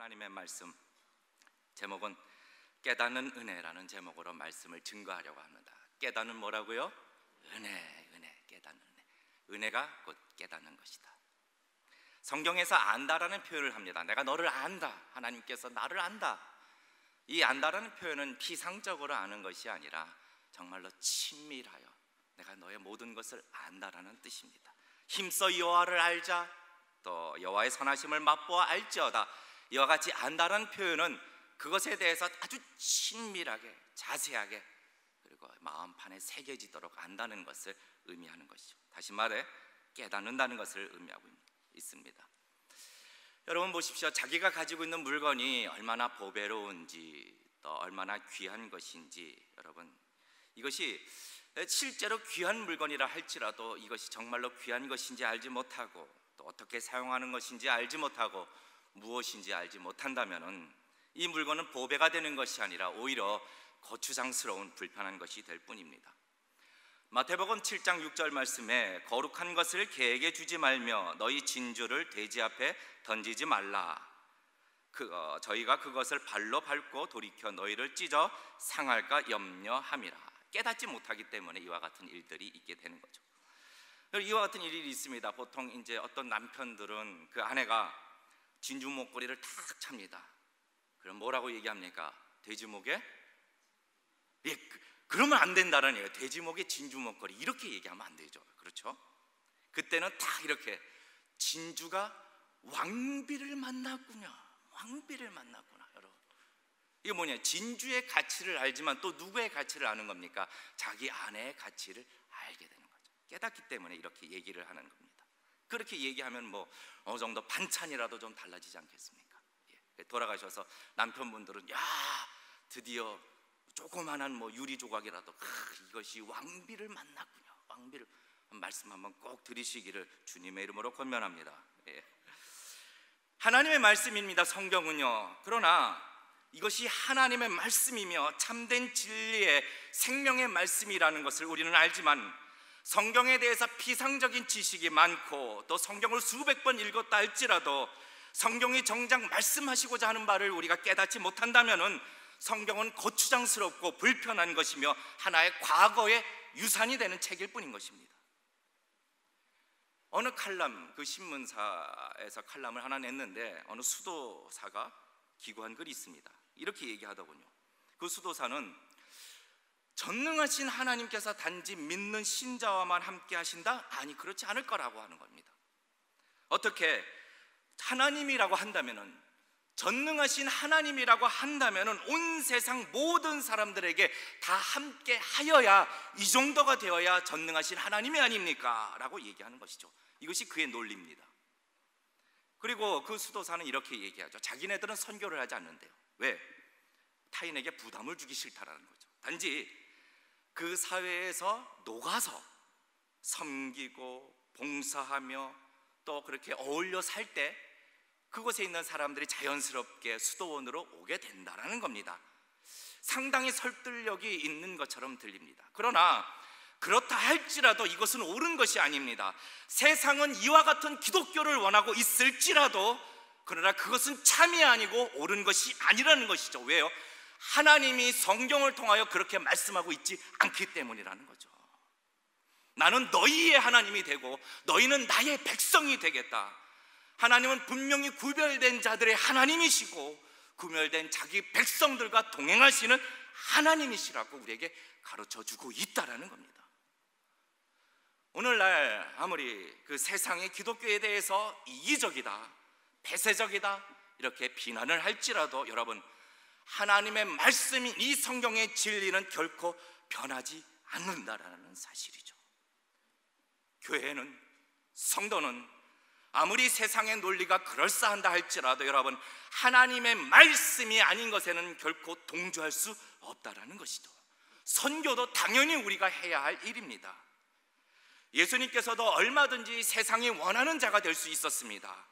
하나님의 말씀 제목은 깨닫는 은혜라는 제목으로 말씀을 증거하려고 합니다. 깨닫는 뭐라고요? 은혜, 깨닫는 은혜. 은혜가 곧 깨닫는 것이다. 성경에서 안다라는 표현을 합니다. 내가 너를 안다. 하나님께서 나를 안다. 이 안다라는 표현은 피상적으로 아는 것이 아니라 정말로 친밀하여 내가 너의 모든 것을 안다라는 뜻입니다. 힘써 여호와를 알자, 또 여호와의 선하심을 맛보아 알지어다. 이와 같이 안다라는 표현은 그것에 대해서 아주 친밀하게 자세하게 그리고 마음판에 새겨지도록 안다는 것을 의미하는 것이죠. 다시 말해 깨닫는다는 것을 의미하고 있습니다. 여러분 보십시오. 자기가 가지고 있는 물건이 얼마나 보배로운지 또 얼마나 귀한 것인지, 여러분 이것이 실제로 귀한 물건이라 할지라도 이것이 정말로 귀한 것인지 알지 못하고 또 어떻게 사용하는 것인지 알지 못하고 무엇인지 알지 못한다면 이 물건은 보배가 되는 것이 아니라 오히려 거추장스러운 불편한 것이 될 뿐입니다. 마태복음 7장 6절 말씀에 거룩한 것을 개에게 주지 말며 너희 진주를 돼지 앞에 던지지 말라. 저희가 그것을 발로 밟고 돌이켜 너희를 찢어 상할까 염려함이라. 깨닫지 못하기 때문에 이와 같은 일들이 있게 되는 거죠. 이와 같은 일이 있습니다. 보통 이제 어떤 남편들은 그 아내가 진주 목걸이를 탁 찹니다. 그럼 뭐라고 얘기합니까? 돼지목에? 예, 그러면 안 된다는 얘기예요. 돼지목에 진주 목걸이 이렇게 얘기하면 안 되죠. 그렇죠? 그때는 딱 이렇게 진주가 왕비를 만났구나. 왕비를 만났구나. 여러분 이게 뭐냐? 진주의 가치를 알지만 또 누구의 가치를 아는 겁니까? 자기 아내의 가치를 알게 되는 거죠. 깨닫기 때문에 이렇게 얘기를 하는 겁니다. 그렇게 얘기하면 뭐 어느 정도 반찬이라도 좀 달라지지 않겠습니까? 예. 돌아가셔서 남편분들은 야 드디어 조그만한 뭐 유리 조각이라도 이것이 왕비를 만났군요. 왕비를 말씀 한번 꼭 들으시기를 주님의 이름으로 권면합니다. 예. 하나님의 말씀입니다. 성경은요. 그러나 이것이 하나님의 말씀이며 참된 진리의 생명의 말씀이라는 것을 우리는 알지만 성경에 대해서 피상적인 지식이 많고 또 성경을 수백 번 읽었다 할지라도 성경이 정작 말씀하시고자 하는 바를 우리가 깨닫지 못한다면은 성경은 거추장스럽고 불편한 것이며 하나의 과거의 유산이 되는 책일 뿐인 것입니다. 어느 칼럼, 그 신문사에서 칼럼을 하나 냈는데 어느 수도사가 기고한 글이 있습니다. 이렇게 얘기하더군요. 그 수도사는 전능하신 하나님께서 단지 믿는 신자와만 함께 하신다? 아니 그렇지 않을 거라고 하는 겁니다. 어떻게 하나님이라고 한다면은, 전능하신 하나님이라고 한다면은 온 세상 모든 사람들에게 다 함께 하여야 이 정도가 되어야 전능하신 하나님이 아닙니까? 라고 얘기하는 것이죠. 이것이 그의 논리입니다. 그리고 그 수도사는 이렇게 얘기하죠. 자기네들은 선교를 하지 않는데요. 왜? 타인에게 부담을 주기 싫다라는 거죠. 단지 그 사회에서 녹아서 섬기고 봉사하며 또 그렇게 어울려 살 때 그곳에 있는 사람들이 자연스럽게 수도원으로 오게 된다라는 겁니다. 상당히 설득력이 있는 것처럼 들립니다. 그러나 그렇다 할지라도 이것은 옳은 것이 아닙니다. 세상은 이와 같은 기독교를 원하고 있을지라도 그러나 그것은 참이 아니고 옳은 것이 아니라는 것이죠. 왜요? 하나님이 성경을 통하여 그렇게 말씀하고 있지 않기 때문이라는 거죠. 나는 너희의 하나님이 되고 너희는 나의 백성이 되겠다. 하나님은 분명히 구별된 자들의 하나님이시고 구별된 자기 백성들과 동행하시는 하나님이시라고 우리에게 가르쳐주고 있다라는 겁니다. 오늘날 아무리 그 세상의 기독교에 대해서 이기적이다, 폐쇄적이다 이렇게 비난을 할지라도 여러분, 하나님의 말씀인 이 성경의 진리는 결코 변하지 않는다라는 사실이죠. 교회는, 성도는 아무리 세상의 논리가 그럴싸한다 할지라도 여러분, 하나님의 말씀이 아닌 것에는 결코 동조할 수 없다라는 것이죠. 선교도 당연히 우리가 해야 할 일입니다. 예수님께서도 얼마든지 세상이 원하는 자가 될 수 있었습니다.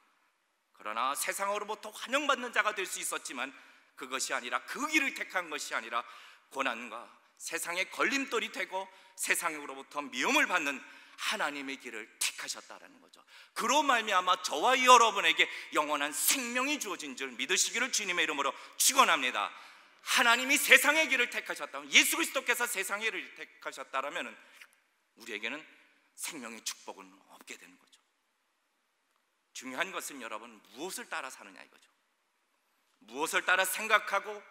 그러나 세상으로부터 환영받는 자가 될 수 있었지만 그것이 아니라, 그 길을 택한 것이 아니라 고난과 세상의 걸림돌이 되고 세상으로부터 미움을 받는 하나님의 길을 택하셨다라는 거죠. 그로 말미암아 저와 여러분에게 영원한 생명이 주어진 줄 믿으시기를 주님의 이름으로 축원합니다. 하나님이 세상의 길을 택하셨다면, 예수 그리스도께서 세상의 길을 택하셨다면 우리에게는 생명의 축복은 없게 되는 거죠. 중요한 것은 여러분, 무엇을 따라 사느냐 이거죠. 무엇을 따라 생각하고,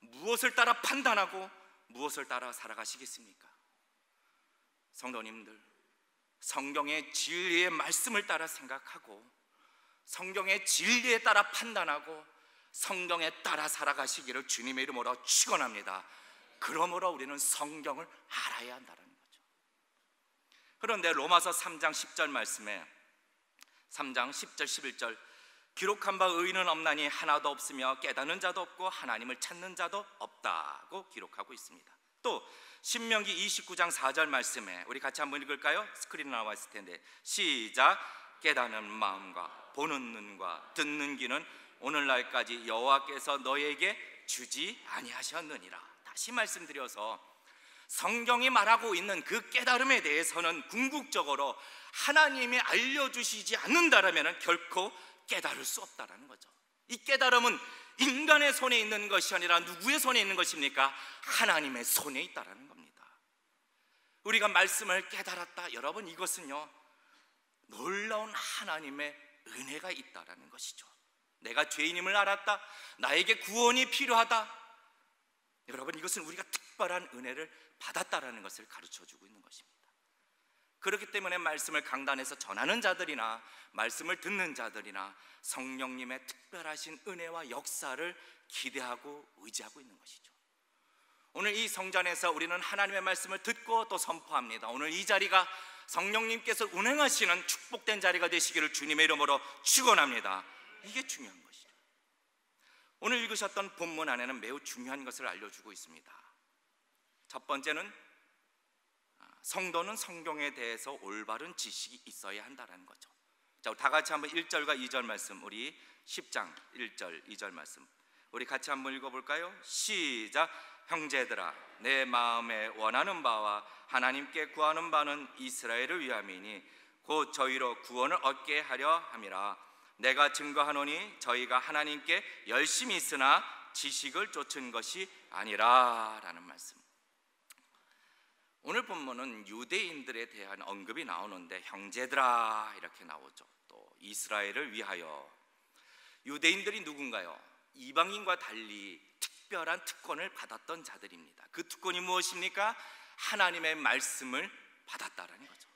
무엇을 따라 판단하고, 무엇을 따라 살아가시겠습니까? 성도님들, 성경의 진리의 말씀을 따라 생각하고, 성경의 진리에 따라 판단하고, 성경에 따라 살아가시기를 주님의 이름으로 축원합니다. 그러므로 우리는 성경을 알아야 한다는 거죠. 그런데 로마서 3장 10절 말씀에 3장 10절 11절 기록한 바 의인은 없나니 하나도 없으며 깨닫는 자도 없고 하나님을 찾는 자도 없다고 기록하고 있습니다. 또 신명기 29장 4절 말씀에 우리 같이 한번 읽을까요? 스크린에 나와 있을 텐데 시작. 깨닫는 마음과 보는 눈과 듣는 귀는 오늘날까지 여호와께서 너에게 주지 아니하셨느니라. 다시 말씀드려서 성경이 말하고 있는 그 깨달음에 대해서는 궁극적으로 하나님이 알려주시지 않는다라면 결코 깨달을 수 없다라는 거죠. 이 깨달음은 인간의 손에 있는 것이 아니라 누구의 손에 있는 것입니까? 하나님의 손에 있다라는 겁니다. 우리가 말씀을 깨달았다, 여러분, 이것은요 놀라운 하나님의 은혜가 있다라는 것이죠. 내가 죄인임을 알았다, 나에게 구원이 필요하다, 여러분, 이것은 우리가 특별한 은혜를 받았다라는 것을 가르쳐주고 있는 것입니다. 그렇기 때문에 말씀을 강단에서 전하는 자들이나 말씀을 듣는 자들이나 성령님의 특별하신 은혜와 역사를 기대하고 의지하고 있는 것이죠. 오늘 이 성전에서 우리는 하나님의 말씀을 듣고 또 선포합니다. 오늘 이 자리가 성령님께서 운행하시는 축복된 자리가 되시기를 주님의 이름으로 축원합니다. 이게 중요한 것이죠. 오늘 읽으셨던 본문 안에는 매우 중요한 것을 알려주고 있습니다. 첫 번째는 성도는 성경에 대해서 올바른 지식이 있어야 한다는 거죠. 자, 다 같이 한번 1절과 2절 말씀, 우리 10장 1절 2절 말씀 우리 같이 한번 읽어볼까요? 시작. 형제들아, 내 마음에 원하는 바와 하나님께 구하는 바는 이스라엘을 위함이니 곧 저희로 구원을 얻게 하려 함이라. 내가 증거하노니 저희가 하나님께 열심히 있으나 지식을 쫓은 것이 아니라 라는 말씀. 오늘 본문은 유대인들에 대한 언급이 나오는데 형제들아 이렇게 나오죠. 또 이스라엘을 위하여. 유대인들이 누군가요? 이방인과 달리 특별한 특권을 받았던 자들입니다. 그 특권이 무엇입니까? 하나님의 말씀을 받았다라는 거죠.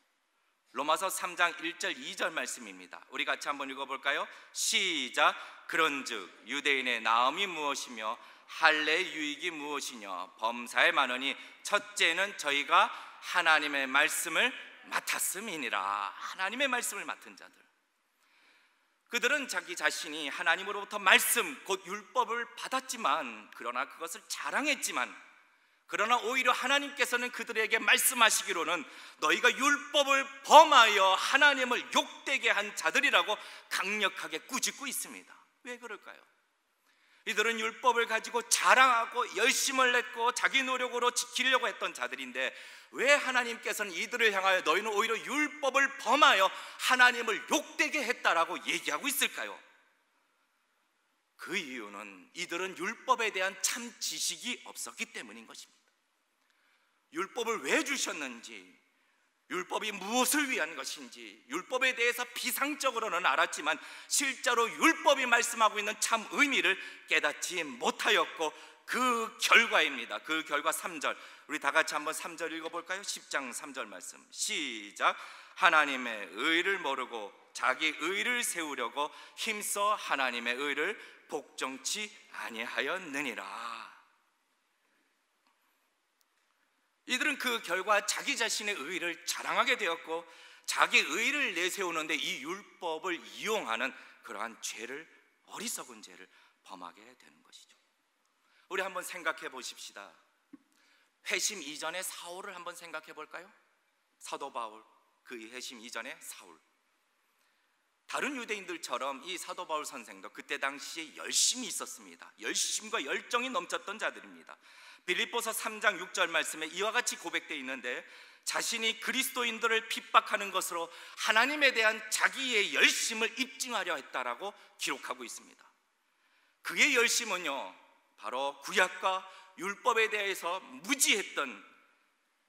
로마서 3장 1절 2절 말씀입니다. 우리 같이 한번 읽어볼까요? 시작. 그런즉 유대인의 나음이 무엇이며 할례의 유익이 무엇이냐? 범사에 많으니 첫째는 저희가 하나님의 말씀을 맡았음이니라. 하나님의 말씀을 맡은 자들, 그들은 자기 자신이 하나님으로부터 말씀 곧 율법을 받았지만, 그러나 그것을 자랑했지만, 그러나 오히려 하나님께서는 그들에게 말씀하시기로는 너희가 율법을 범하여 하나님을 욕되게 한 자들이라고 강력하게 꾸짖고 있습니다. 왜 그럴까요? 이들은 율법을 가지고 자랑하고 열심을 냈고 자기 노력으로 지키려고 했던 자들인데 왜 하나님께서는 이들을 향하여 너희는 오히려 율법을 범하여 하나님을 욕되게 했다라고 얘기하고 있을까요? 그 이유는 이들은 율법에 대한 참 지식이 없었기 때문인 것입니다. 율법을 왜 주셨는지, 율법이 무엇을 위한 것인지, 율법에 대해서 비상적으로는 알았지만 실제로 율법이 말씀하고 있는 참 의미를 깨닫지 못하였고, 그 결과입니다. 그 결과 3절, 우리 다 같이 한번 3절 읽어볼까요? 10장 3절 말씀 시작. 하나님의 의를 모르고 자기 의를 세우려고 힘써 하나님의 의를 복종치 아니하였느니라. 이들은 그 결과 자기 자신의 의를 자랑하게 되었고 자기 의를 내세우는데 이 율법을 이용하는 그러한 죄를, 어리석은 죄를 범하게 되는 것이죠. 우리 한번 생각해 보십시다. 회심 이전의 사울을 한번 생각해 볼까요? 사도 바울, 그 회심 이전의 사울. 다른 유대인들처럼 이 사도 바울 선생도 그때 당시에 열심히 있었습니다. 열심과 열정이 넘쳤던 자들입니다. 빌립보서 3장 6절 말씀에 이와 같이 고백되어 있는데, 자신이 그리스도인들을 핍박하는 것으로 하나님에 대한 자기의 열심을 입증하려 했다라고 기록하고 있습니다. 그의 열심은요, 바로 구약과 율법에 대해서 무지했던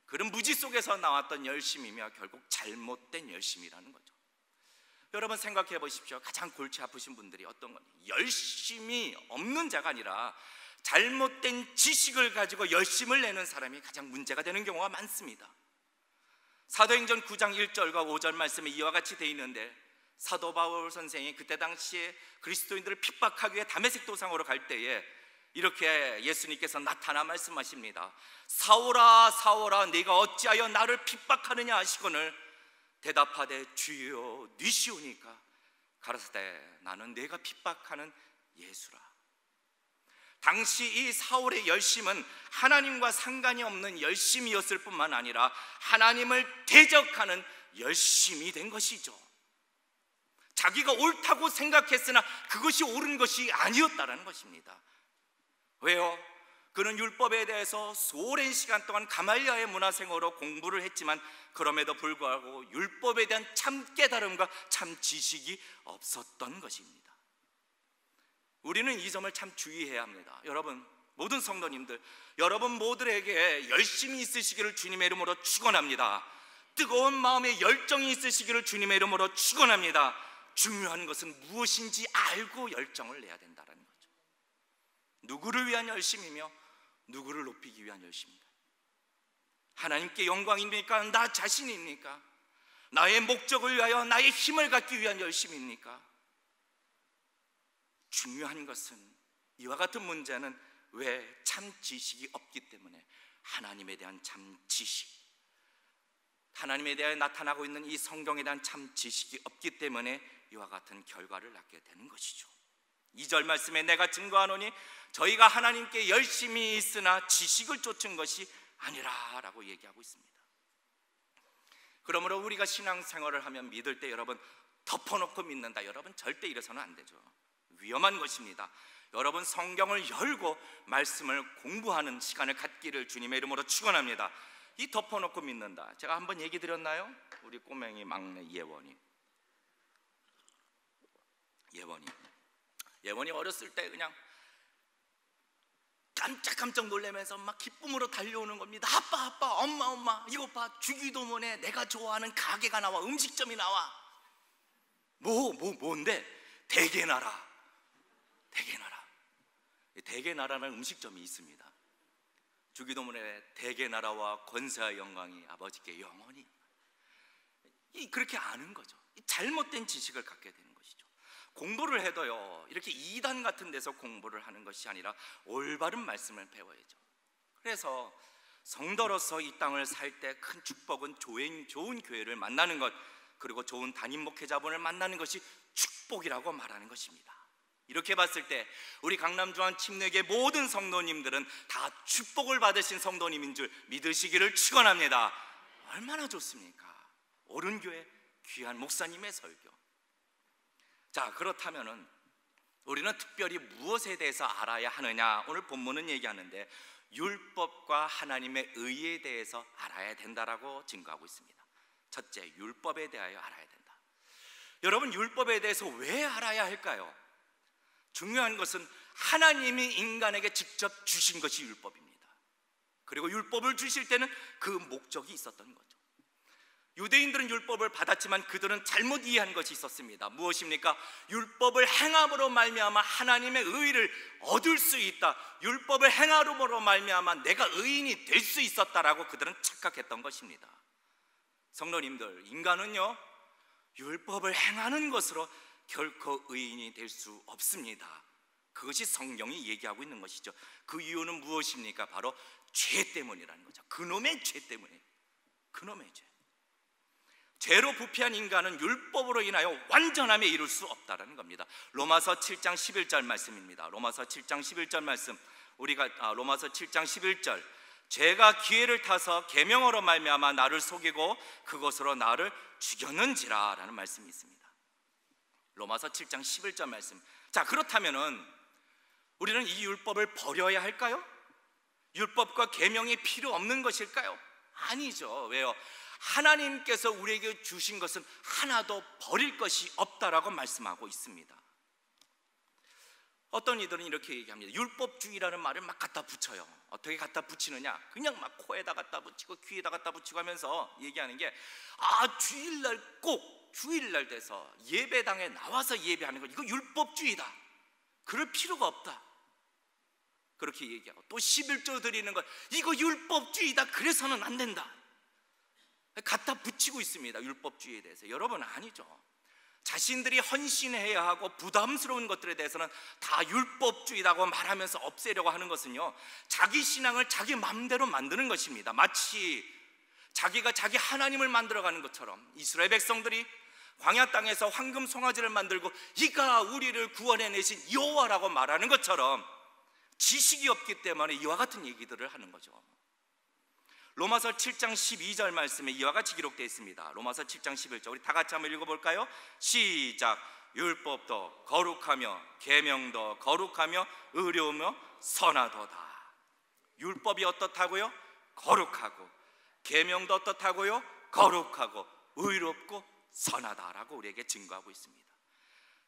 그런 무지 속에서 나왔던 열심이며 결국 잘못된 열심이라는 거죠. 여러분 생각해 보십시오. 가장 골치 아프신 분들이 어떤 거냐? 열심이 없는 자가 아니라 잘못된 지식을 가지고 열심을 내는 사람이 가장 문제가 되는 경우가 많습니다. 사도행전 9장 1절과 5절 말씀에 이와 같이 되어 있는데, 사도 바울 선생이 그때 당시에 그리스도인들을 핍박하기 위해 다메섹 도상으로 갈 때에 이렇게 예수님께서 나타나 말씀하십니다. 사울아 사울아 네가 어찌하여 나를 핍박하느냐 하시거늘 대답하되 주여 니시오니까 가라사대 나는 네가 핍박하는 예수라. 당시 이 사울의 열심은 하나님과 상관이 없는 열심이었을 뿐만 아니라 하나님을 대적하는 열심이 된 것이죠. 자기가 옳다고 생각했으나 그것이 옳은 것이 아니었다는 것입니다. 왜요? 그는 율법에 대해서 오랜 시간 동안 가말리아의 문화생활로 공부를 했지만 그럼에도 불구하고 율법에 대한 참 깨달음과 참 지식이 없었던 것입니다. 우리는 이 점을 참 주의해야 합니다. 여러분, 모든 성도님들, 여러분 모두에게 열심이 있으시기를 주님의 이름으로 축원합니다. 뜨거운 마음에 열정이 있으시기를 주님의 이름으로 축원합니다. 중요한 것은 무엇인지 알고 열정을 내야 된다는 거죠. 누구를 위한 열심이며 누구를 높이기 위한 열심입니까? 하나님께 영광입니까? 나 자신입니까? 나의 목적을 위하여 나의 힘을 갖기 위한 열심입니까? 중요한 것은 이와 같은 문제는 왜 참 지식이 없기 때문에 하나님에 대한 참 지식, 하나님에 대해 나타나고 있는 이 성경에 대한 참 지식이 없기 때문에 이와 같은 결과를 낳게 되는 것이죠. 2절 말씀에 내가 증거하노니 저희가 하나님께 열심히 있으나 지식을 쫓은 것이 아니라 라고 얘기하고 있습니다. 그러므로 우리가 신앙생활을 하면 믿을 때 여러분 덮어놓고 믿는다, 여러분 절대 이래서는 안 되죠. 위험한 것입니다. 여러분 성경을 열고 말씀을 공부하는 시간을 갖기를 주님의 이름으로 축원합니다. 이 덮어놓고 믿는다, 제가 한번 얘기 드렸나요? 우리 꼬맹이 막내 예원이 어렸을 때 그냥 깜짝 놀라면서 막 기쁨으로 달려오는 겁니다. 아빠 엄마 이것 봐, 주기도문에 내가 좋아하는 가게가 나와, 음식점이 나와. 뭔데? 대게나라. 대게나라는 음식점이 있습니다. 주기도문에 대게나라와 권세와 영광이 아버지께 영원히, 그렇게 아는 거죠. 잘못된 지식을 갖게 되는 것이죠. 공부를 해도요, 이렇게 이단 같은 데서 공부를 하는 것이 아니라 올바른 말씀을 배워야죠. 그래서 성도로서 이 땅을 살 때 큰 축복은 좋은 교회를 만나는 것, 그리고 좋은 담임 목회자분을 만나는 것이 축복이라고 말하는 것입니다. 이렇게 봤을 때 우리 강남중앙 침례교회 모든 성도님들은 다 축복을 받으신 성도님인 줄 믿으시기를 축원합니다. 얼마나 좋습니까? 옳은 교회, 귀한 목사님의 설교. 자, 그렇다면은 우리는 특별히 무엇에 대해서 알아야 하느냐? 오늘 본문은 얘기하는데 율법과 하나님의 의에 대해서 알아야 된다라고 증거하고 있습니다. 첫째, 율법에 대하여 알아야 된다. 여러분, 율법에 대해서 왜 알아야 할까요? 중요한 것은 하나님이 인간에게 직접 주신 것이 율법입니다. 그리고 율법을 주실 때는 그 목적이 있었던 거죠. 유대인들은 율법을 받았지만 그들은 잘못 이해한 것이 있었습니다. 무엇입니까? 율법을 행함으로 말미암아 하나님의 의를 얻을 수 있다, 율법을 행함으로 말미암아 내가 의인이 될 수 있었다라고 그들은 착각했던 것입니다. 성도님들, 인간은요 율법을 행하는 것으로 결코 의인이 될 수 없습니다. 그것이 성경이 얘기하고 있는 것이죠. 그 이유는 무엇입니까? 바로 죄 때문이라는 거죠. 그놈의 죄 때문에, 그놈의 죄. 죄로 부패한 인간은 율법으로 인하여 완전함에 이룰 수 없다는 겁니다. 로마서 7장 11절 말씀입니다. 로마서 7장 11절 말씀, 로마서 7장 11절, 죄가 기회를 타서 계명으로 말미암아 나를 속이고 그것으로 나를 죽였는지라 라는 말씀이 있습니다. 로마서 7장 11절 말씀. 자, 그렇다면은 우리는 이 율법을 버려야 할까요? 율법과 계명이 필요 없는 것일까요? 아니죠. 왜요? 하나님께서 우리에게 주신 것은 하나도 버릴 것이 없다라고 말씀하고 있습니다. 어떤 이들은 이렇게 얘기합니다. 율법주의라는 말을 막 갖다 붙여요. 어떻게 갖다 붙이느냐? 그냥 막 코에다 갖다 붙이고 귀에다 갖다 붙이고 하면서 얘기하는 게, 주일날 꼭 주일날 돼서 예배당에 나와서 예배하는 거, 이거 율법주의다, 그럴 필요가 없다, 그렇게 얘기하고, 또 11조 드리는 것, 이거 율법주의다, 그래서는 안 된다, 갖다 붙이고 있습니다. 율법주의에 대해서. 여러분, 아니죠. 자신들이 헌신해야 하고 부담스러운 것들에 대해서는 다 율법주의라고 말하면서 없애려고 하는 것은요, 자기 신앙을 자기 마음대로 만드는 것입니다. 마치 자기가 자기 하나님을 만들어가는 것처럼 이스라엘 백성들이 광야 땅에서 황금 송아지를 만들고 이가 우리를 구원해내신 여호와라고 말하는 것처럼 지식이 없기 때문에 이와 같은 얘기들을 하는 거죠. 로마서 7장 12절 말씀에 이와 같이 기록되어 있습니다. 로마서 7장 11절, 우리 다 같이 한번 읽어볼까요? 시작. 율법도 거룩하며 계명도 거룩하며 의로우며 선하도다. 율법이 어떻다고요? 거룩하고, 계명도 어떻다고요? 거룩하고 의롭고 선하다라고 우리에게 증거하고 있습니다.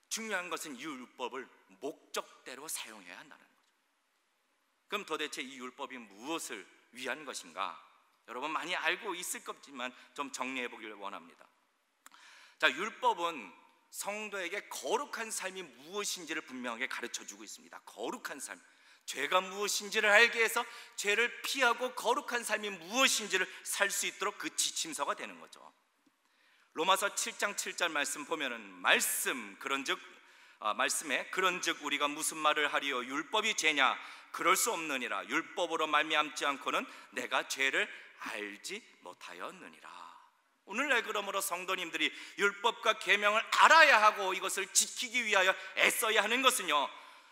중요한 것은 이 율법을 목적대로 사용해야 한다는 거죠. 그럼 도대체 이 율법이 무엇을 위한 것인가? 여러분 많이 알고 있을 것지만 좀 정리해 보기를 원합니다. 자, 율법은 성도에게 거룩한 삶이 무엇인지를 분명하게 가르쳐 주고 있습니다. 거룩한 삶, 죄가 무엇인지를 알게 해서 죄를 피하고 거룩한 삶이 무엇인지를 살 수 있도록 그 지침서가 되는 거죠. 로마서 7장 7절 말씀 보면은 말씀에 그런즉 우리가 무슨 말을 하리요? 율법이 죄냐? 그럴 수 없느니라. 율법으로 말미암지 않고는 내가 죄를 알지 못하였느니라. 오늘날 그러므로 성도님들이 율법과 계명을 알아야 하고 이것을 지키기 위하여 애써야 하는 것은요,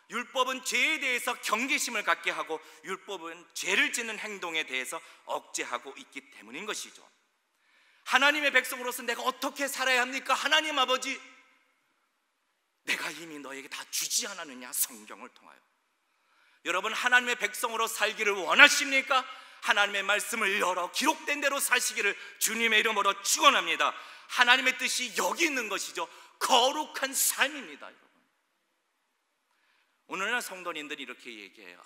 율법은 죄에 대해서 경계심을 갖게 하고 율법은 죄를 짓는 행동에 대해서 억제하고 있기 때문인 것이죠. 하나님의 백성으로서 내가 어떻게 살아야 합니까? 하나님 아버지, 내가 이미 너에게 다 주지 않았느냐? 성경을 통하여. 여러분, 하나님의 백성으로 살기를 원하십니까? 하나님의 말씀을 열어 기록된 대로 사시기를 주님의 이름으로 축원합니다. 하나님의 뜻이 여기 있는 것이죠. 거룩한 삶입니다. 여러분, 오늘날 성도님들이 이렇게 얘기해요.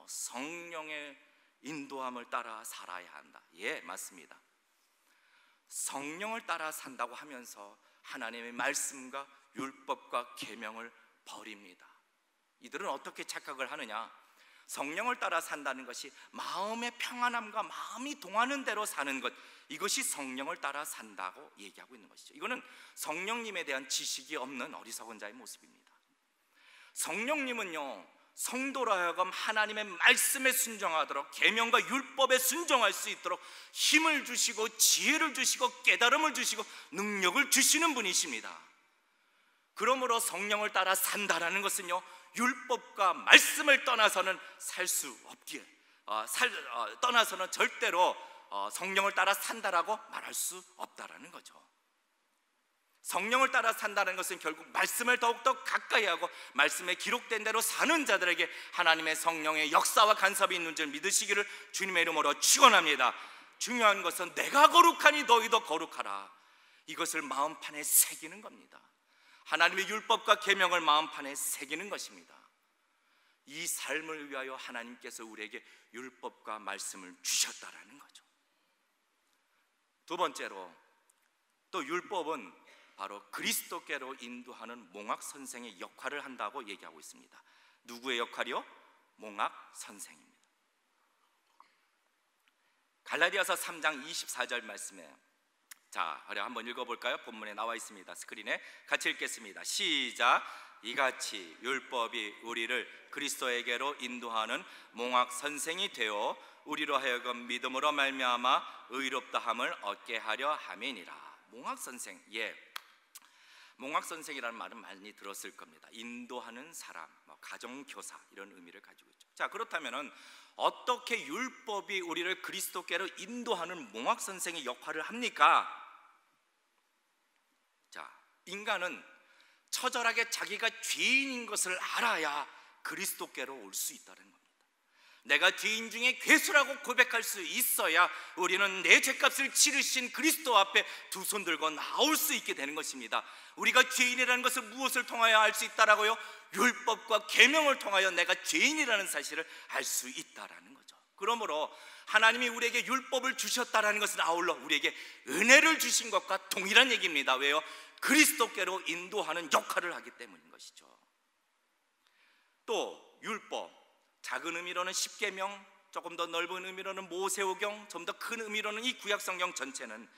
성령의 인도함을 따라 살아야 한다. 예, 맞습니다. 성령을 따라 산다고 하면서 하나님의 말씀과 율법과 계명을 버립니다. 이들은 어떻게 착각을 하느냐? 성령을 따라 산다는 것이 마음의 평안함과 마음이 동하는 대로 사는 것, 이것이 성령을 따라 산다고 얘기하고 있는 것이죠. 이거는 성령님에 대한 지식이 없는 어리석은 자의 모습입니다. 성령님은요, 성도로 하여금 하나님의 말씀에 순종하도록, 계명과 율법에 순종할 수 있도록 힘을 주시고 지혜를 주시고 깨달음을 주시고 능력을 주시는 분이십니다. 그러므로 성령을 따라 산다라는 것은요, 율법과 말씀을 떠나서는 살 수 없기에 떠나서는 절대로 성령을 따라 산다라고 말할 수 없다라는 거죠. 성령을 따라 산다는 것은 결국 말씀을 더욱더 가까이 하고 말씀에 기록된 대로 사는 자들에게 하나님의 성령의 역사와 간섭이 있는 줄 믿으시기를 주님의 이름으로 축원합니다. 중요한 것은 내가 거룩하니 너희도 거룩하라, 이것을 마음판에 새기는 겁니다. 하나님의 율법과 계명을 마음판에 새기는 것입니다. 이 삶을 위하여 하나님께서 우리에게 율법과 말씀을 주셨다라는 거죠. 두 번째로, 또 율법은 바로 그리스도께로 인도하는 몽학 선생의 역할을 한다고 얘기하고 있습니다. 누구의 역할이요? 몽학 선생입니다. 갈라디아서 3장 24절 말씀에, 자, 한번 읽어볼까요? 본문에 나와 있습니다. 스크린에 같이 읽겠습니다. 시작. 이같이 율법이 우리를 그리스도에게로 인도하는 몽학 선생이 되어 우리로 하여금 믿음으로 말미암아 의롭다함을 얻게 하려 함이니라. 몽학 선생, 예, 몽학 선생이라는 말은 많이 들었을 겁니다. 인도하는 사람, 가정교사, 이런 의미를 가지고 있죠. 자, 그렇다면은 어떻게 율법이 우리를 그리스도께로 인도하는 몽학 선생의 역할을 합니까? 자, 인간은 처절하게 자기가 죄인인 것을 알아야 그리스도께로 올 수 있다는 겁니다. 내가 죄인 중에 괴수라고 고백할 수 있어야 우리는 내 죄값을 치르신 그리스도 앞에 두 손 들고 나올 수 있게 되는 것입니다. 우리가 죄인이라는 것을 무엇을 통하여 알 수 있다라고요? 율법과 계명을 통하여 내가 죄인이라는 사실을 알 수 있다라는 거죠. 그러므로 하나님이 우리에게 율법을 주셨다라는 것은 아울러 우리에게 은혜를 주신 것과 동일한 얘기입니다. 왜요? 그리스도께로 인도하는 역할을 하기 때문인 것이죠. 또 율법, 작은 의미로는 십계명, 조금 더 넓은 의미로는 모세오경, 좀 더 큰 의미로는 이 구약성경 전체는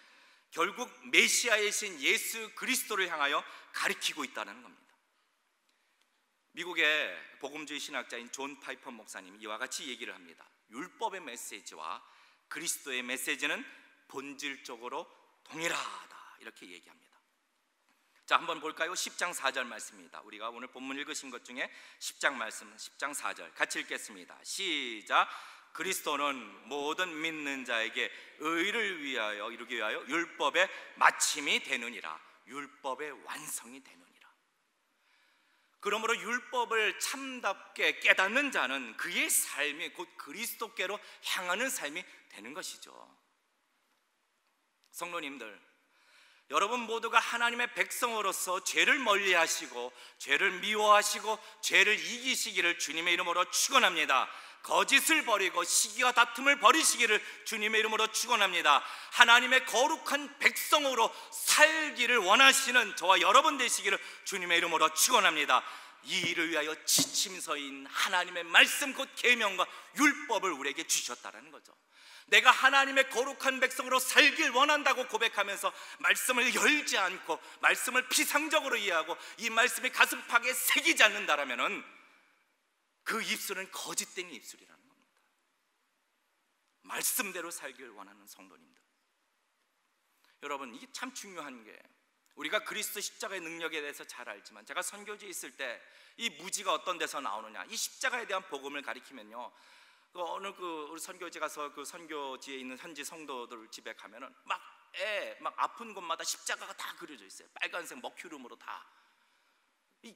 결국 메시아이신 예수 그리스도를 향하여 가리키고 있다는 겁니다. 미국의 복음주의 신학자인 존 파이퍼 목사님이 이와 같이 얘기를 합니다. 율법의 메시지와 그리스도의 메시지는 본질적으로 동일하다, 이렇게 얘기합니다. 자, 한번 볼까요? 10장 4절 말씀입니다. 우리가 오늘 본문 읽으신 것 중에 10장 말씀, 10장 4절 같이 읽겠습니다. 시작. 그리스도는 모든 믿는 자에게 의를 위하여 이루기 위하여 율법의 마침이 되느니라. 율법의 완성이 되느니라. 그러므로 율법을 참답게 깨닫는 자는 그의 삶이 곧 그리스도께로 향하는 삶이 되는 것이죠. 성도님들, 여러분 모두가 하나님의 백성으로서 죄를 멀리하시고 죄를 미워하시고 죄를 이기시기를 주님의 이름으로 축원합니다. 거짓을 버리고 시기와 다툼을 버리시기를 주님의 이름으로 축원합니다. 하나님의 거룩한 백성으로 살기를 원하시는 저와 여러분 되시기를 주님의 이름으로 축원합니다. 이 일을 위하여 지침서인 하나님의 말씀 곧 계명과 율법을 우리에게 주셨다는 거죠. 내가 하나님의 거룩한 백성으로 살길 원한다고 고백하면서 말씀을 열지 않고 말씀을 피상적으로 이해하고 이 말씀이 가슴팍에 새기지 않는다라면은 그 입술은 거짓된 입술이라는 겁니다. 말씀대로 살길 원하는 성도님들, 여러분, 이게 참 중요한 게, 우리가 그리스도 십자가의 능력에 대해서 잘 알지만 제가 선교지에 있을 때 이 무지가 어떤 데서 나오느냐, 이 십자가에 대한 복음을 가리키면요, 어느 우리 선교지 가서 그 선교지에 있는 현지 성도들 집에 가면은 막 아픈 곳마다 십자가가 다 그려져 있어요. 빨간색 먹큐름으로 다.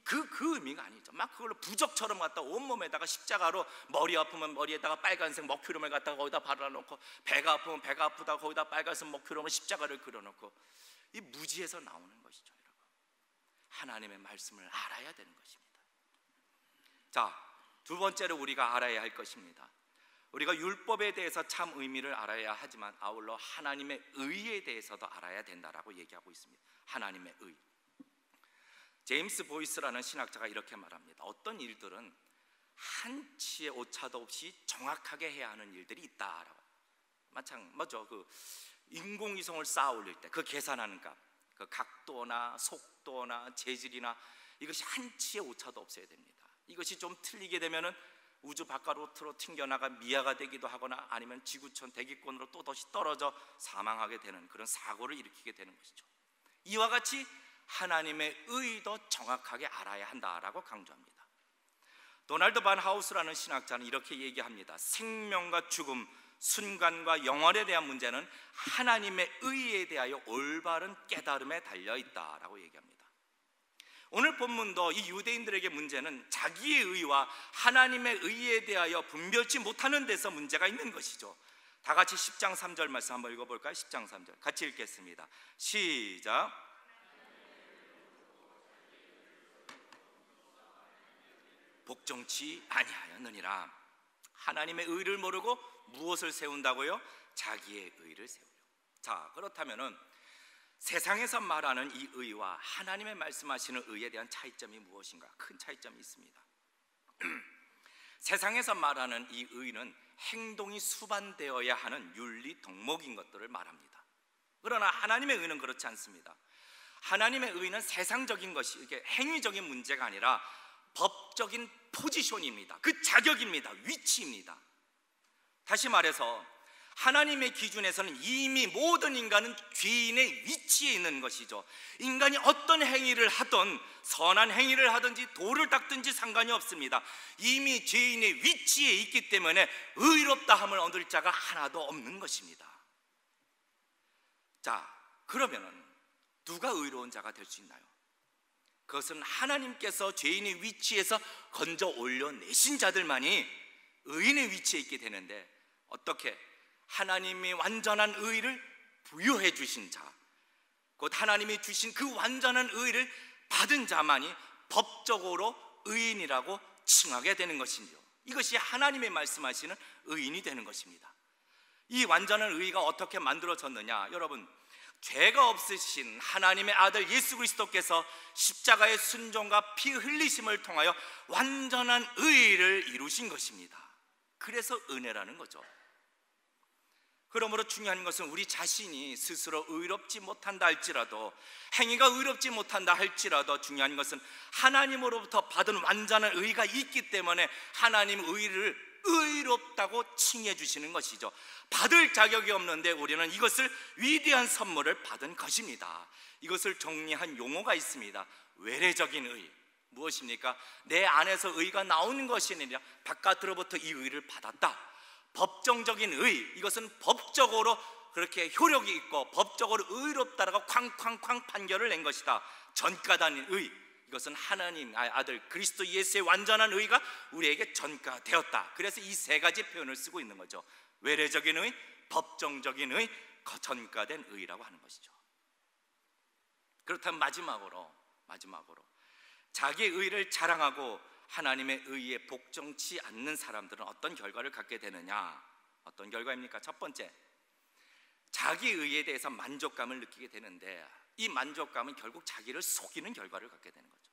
그 의미가 아니죠. 막 그걸로 부적처럼 갖다 온몸에다가 십자가로, 머리 아프면 머리에다가 빨간색 먹큐름을 갖다가 거기다 발라놓고, 배가 아프면 배가 아프다고 거기다 빨간색 먹큐름을 십자가를 그려놓고, 이 무지에서 나오는 것이죠. 여러분, 하나님의 말씀을 알아야 되는 것입니다. 자, 두 번째로 우리가 알아야 할 것입니다. 우리가 율법에 대해서 참 의미를 알아야 하지만 아울러 하나님의 의에 대해서도 알아야 된다라고 얘기하고 있습니다. 하나님의 의. 제임스 보이스라는 신학자가 이렇게 말합니다. 어떤 일들은 한치의 오차도 없이 정확하게 해야 하는 일들이 있다라고. 맞죠? 그 인공위성을 쌓아 올릴 때 그 계산하는 값, 그 각도나 속도나 재질이나 이것이 한치의 오차도 없어야 됩니다. 이것이 좀 틀리게 되면은 우주 바깥으로 튕겨나가 미아가 되기도 하거나 아니면 지구촌 대기권으로 또 다시 떨어져 사망하게 되는 그런 사고를 일으키게 되는 것이죠. 이와 같이 하나님의 의도 정확하게 알아야 한다라고 강조합니다. 도널드 반 하우스라는 신학자는 이렇게 얘기합니다. 생명과 죽음, 순간과 영원에 대한 문제는 하나님의 의에 대하여 올바른 깨달음에 달려있다라고 얘기합니다. 오늘 본문도 이 유대인들에게 문제는 자기의 의와 하나님의 의에 대하여 분별치 못하는 데서 문제가 있는 것이죠. 다 같이 10장 3절 말씀 한번 읽어볼까요? 10장 3절 같이 읽겠습니다. 시작. 복종치 아니하였느니라. 하나님의 의를 모르고 무엇을 세운다고요? 자기의 의를 세우려. 자, 그렇다면은 세상에서 말하는 이 의와 하나님의 말씀하시는 의에 대한 차이점이 무엇인가? 큰 차이점이 있습니다. 세상에서 말하는 이 의는 행동이 수반되어야 하는 윤리 덕목인 것들을 말합니다. 그러나 하나님의 의는 그렇지 않습니다. 하나님의 의는 세상적인 것이, 이게 행위적인 문제가 아니라 법적인 포지션입니다. 그 자격입니다. 위치입니다. 다시 말해서 하나님의 기준에서는 이미 모든 인간은 죄인의 위치에 있는 것이죠. 인간이 어떤 행위를 하든, 선한 행위를 하든지 돌을 닦든지 상관이 없습니다. 이미 죄인의 위치에 있기 때문에 의롭다 함을 얻을 자가 하나도 없는 것입니다. 자, 그러면은 누가 의로운 자가 될 수 있나요? 그것은 하나님께서 죄인의 위치에서 건져 올려내신 자들만이 의인의 위치에 있게 되는데, 어떻게? 하나님이 완전한 의를 부여해 주신 자, 곧 하나님이 주신 그 완전한 의를 받은 자만이 법적으로 의인이라고 칭하게 되는 것이죠. 이것이 하나님의 말씀하시는 의인이 되는 것입니다. 이 완전한 의가 어떻게 만들어졌느냐? 여러분, 죄가 없으신 하나님의 아들 예수 그리스도께서 십자가의 순종과 피 흘리심을 통하여 완전한 의를 이루신 것입니다. 그래서 은혜라는 거죠. 그러므로 중요한 것은 우리 자신이 스스로 의롭지 못한다 할지라도, 행위가 의롭지 못한다 할지라도, 중요한 것은 하나님으로부터 받은 완전한 의가 있기 때문에 하나님 의를 의롭다고 칭해 주시는 것이죠. 받을 자격이 없는데 우리는 이것을 위대한 선물을 받은 것입니다. 이것을 정리한 용어가 있습니다. 외래적인 의. 무엇입니까? 내 안에서 의가 나오는 것이 아니라 바깥으로부터 이 의를 받았다. 법정적인 의, 이것은 법적으로 그렇게 효력이 있고 법적으로 의롭다라고 쾅쾅쾅 판결을 낸 것이다. 전가된 의, 이것은 하나님 아들 그리스도 예수의 완전한 의가 우리에게 전가되었다. 그래서 이 세 가지 표현을 쓰고 있는 거죠. 외래적인 의, 법정적인 의, 전가된 의라고 하는 것이죠. 그렇다면 마지막으로 자기의 의를 자랑하고 하나님의 의에 복종치 않는 사람들은 어떤 결과를 갖게 되느냐? 어떤 결과입니까? 첫 번째, 자기 의에 대해서 만족감을 느끼게 되는데, 이 만족감은 결국 자기를 속이는 결과를 갖게 되는 거죠.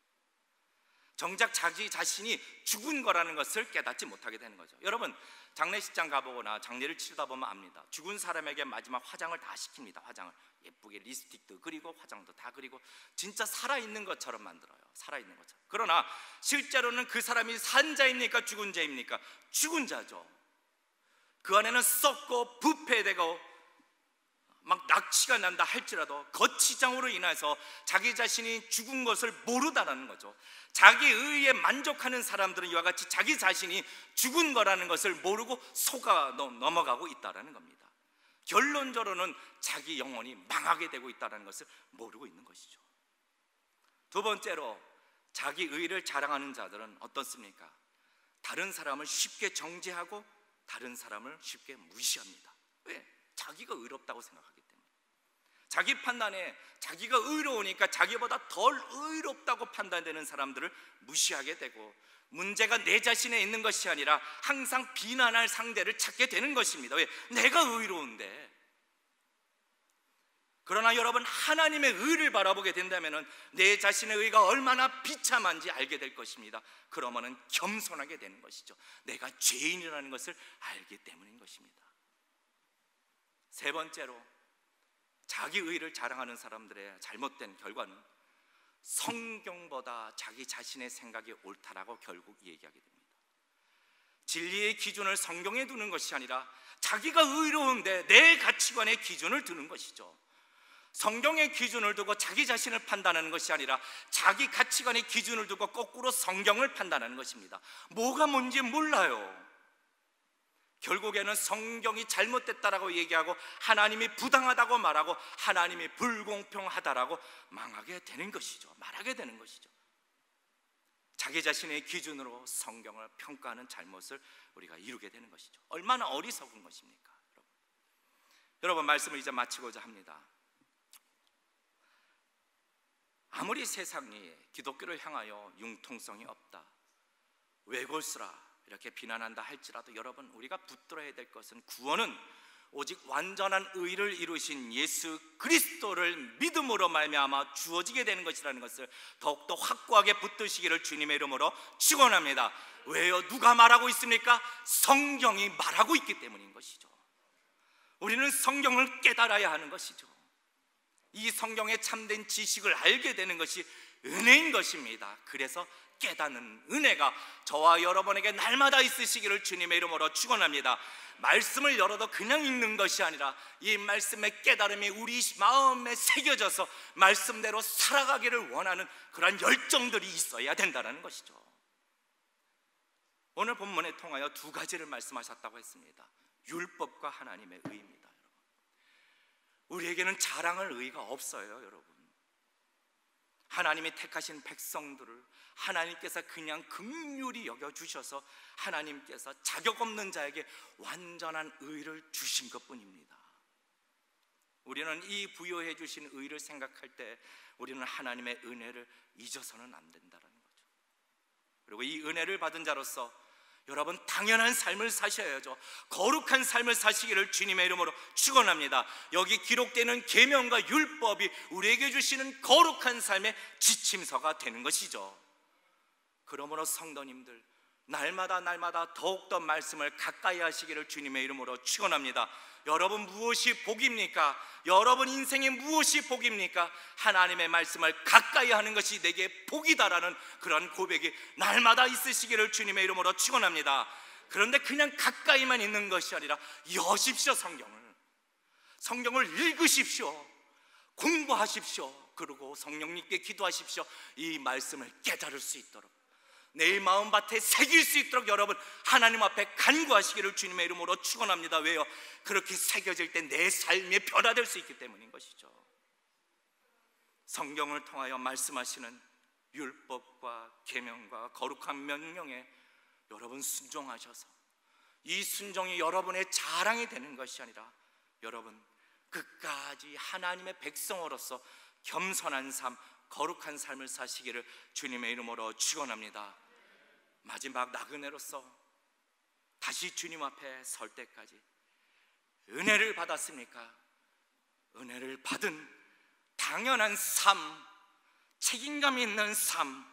정작 자기 자신이 죽은 거라는 것을 깨닫지 못하게 되는 거죠. 여러분, 장례식장 가보거나 장례를 치르다 보면 압니다. 죽은 사람에게 마지막 화장을 다 시킵니다. 화장을 예쁘게 립스틱도 그리고 화장도 다 그리고 진짜 살아있는 것처럼 만들어요. 살아있는 것처럼. 그러나 실제로는 그 사람이 산 자입니까? 죽은 자입니까? 죽은 자죠. 그 안에는 썩고 부패되고 막 낙취가 난다 할지라도 거치장으로 인해서 자기 자신이 죽은 것을 모르다라는 거죠. 자기 의에 만족하는 사람들은 이와 같이 자기 자신이 죽은 거라는 것을 모르고 속아 넘어가고 있다라는 겁니다. 결론적으로는 자기 영혼이 망하게 되고 있다는 것을 모르고 있는 것이죠. 두 번째로, 자기 의를 자랑하는 자들은 어떻습니까? 다른 사람을 쉽게 정죄하고 다른 사람을 쉽게 무시합니다. 왜? 자기가 의롭다고 생각하기 때문에. 자기 판단에 자기가 의로우니까 자기보다 덜 의롭다고 판단되는 사람들을 무시하게 되고, 문제가 내 자신에 있는 것이 아니라 항상 비난할 상대를 찾게 되는 것입니다. 왜? 내가 의로운데. 그러나 여러분, 하나님의 의를 바라보게 된다면 내 자신의 의가 얼마나 비참한지 알게 될 것입니다. 그러면은 겸손하게 되는 것이죠. 내가 죄인이라는 것을 알기 때문인 것입니다. 세 번째로, 자기 의를 자랑하는 사람들의 잘못된 결과는 성경보다 자기 자신의 생각이 옳다라고 결국 얘기하게 됩니다. 진리의 기준을 성경에 두는 것이 아니라 자기가 의로운데 내 가치관의 기준을 두는 것이죠. 성경의 기준을 두고 자기 자신을 판단하는 것이 아니라 자기 가치관의 기준을 두고 거꾸로 성경을 판단하는 것입니다. 뭐가 뭔지 몰라요. 결국에는 성경이 잘못됐다라고 얘기하고 하나님이 부당하다고 말하고 하나님이 불공평하다라고 망하게 되는 것이죠. 말하게 되는 것이죠. 자기 자신의 기준으로 성경을 평가하는 잘못을 우리가 이루게 되는 것이죠. 얼마나 어리석은 것입니까? 여러분, 말씀을 이제 마치고자 합니다. 아무리 세상이 기독교를 향하여 융통성이 없다, 외골수라 이렇게 비난한다 할지라도 여러분, 우리가 붙들어야 될 것은 구원은 오직 완전한 의를 이루신 예수 그리스도를 믿음으로 말미암아 주어지게 되는 것이라는 것을 더욱더 확고하게 붙드시기를 주님의 이름으로 축원합니다. 왜요? 누가 말하고 있습니까? 성경이 말하고 있기 때문인 것이죠. 우리는 성경을 깨달아야 하는 것이죠. 이 성경의 참된 지식을 알게 되는 것이 은혜인 것입니다. 그래서 깨닫는 은혜가 저와 여러분에게 날마다 있으시기를 주님의 이름으로 축원합니다. 말씀을 열어도 그냥 읽는 것이 아니라 이 말씀의 깨달음이 우리 마음에 새겨져서 말씀대로 살아가기를 원하는 그런 열정들이 있어야 된다는 것이죠. 오늘 본문에 통하여 두 가지를 말씀하셨다고 했습니다. 율법과 하나님의 의입니다. 우리에게는 자랑할 의의가 없어요. 여러분, 하나님이 택하신 백성들을 하나님께서 그냥 긍휼히 여겨주셔서 하나님께서 자격 없는 자에게 완전한 의를 주신 것뿐입니다. 우리는 이 부여해 주신 의를 생각할 때 우리는 하나님의 은혜를 잊어서는 안 된다는 거죠. 그리고 이 은혜를 받은 자로서 여러분 당연한 삶을 사셔야죠. 거룩한 삶을 사시기를 주님의 이름으로 축원합니다. 여기 기록되는 계명과 율법이 우리에게 주시는 거룩한 삶의 지침서가 되는 것이죠. 그러므로 성도님들, 날마다 더욱더 말씀을 가까이 하시기를 주님의 이름으로 축원합니다. 여러분 무엇이 복입니까? 여러분 인생에 무엇이 복입니까? 하나님의 말씀을 가까이 하는 것이 내게 복이다라는 그런 고백이 날마다 있으시기를 주님의 이름으로 축원합니다. 그런데 그냥 가까이만 있는 것이 아니라 여십시오. 성경을 읽으십시오. 공부하십시오. 그리고 성령님께 기도하십시오. 이 말씀을 깨달을 수 있도록, 내 마음밭에 새길 수 있도록 여러분 하나님 앞에 간구하시기를 주님의 이름으로 축원합니다. 왜요? 그렇게 새겨질 때 내 삶이 변화될 수 있기 때문인 것이죠. 성경을 통하여 말씀하시는 율법과 계명과 거룩한 명령에 여러분 순종하셔서 이 순종이 여러분의 자랑이 되는 것이 아니라 여러분 끝까지 하나님의 백성으로서 겸손한 삶, 거룩한 삶을 사시기를 주님의 이름으로 축원합니다. 마지막 나그네로서 다시 주님 앞에 설 때까지 은혜를 받았습니까? 은혜를 받은 당연한 삶, 책임감 있는 삶,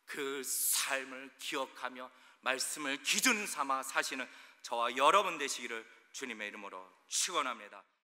그 삶을 기억하며 말씀을 기준 삼아 사시는 저와 여러분 되시기를 주님의 이름으로 축원합니다.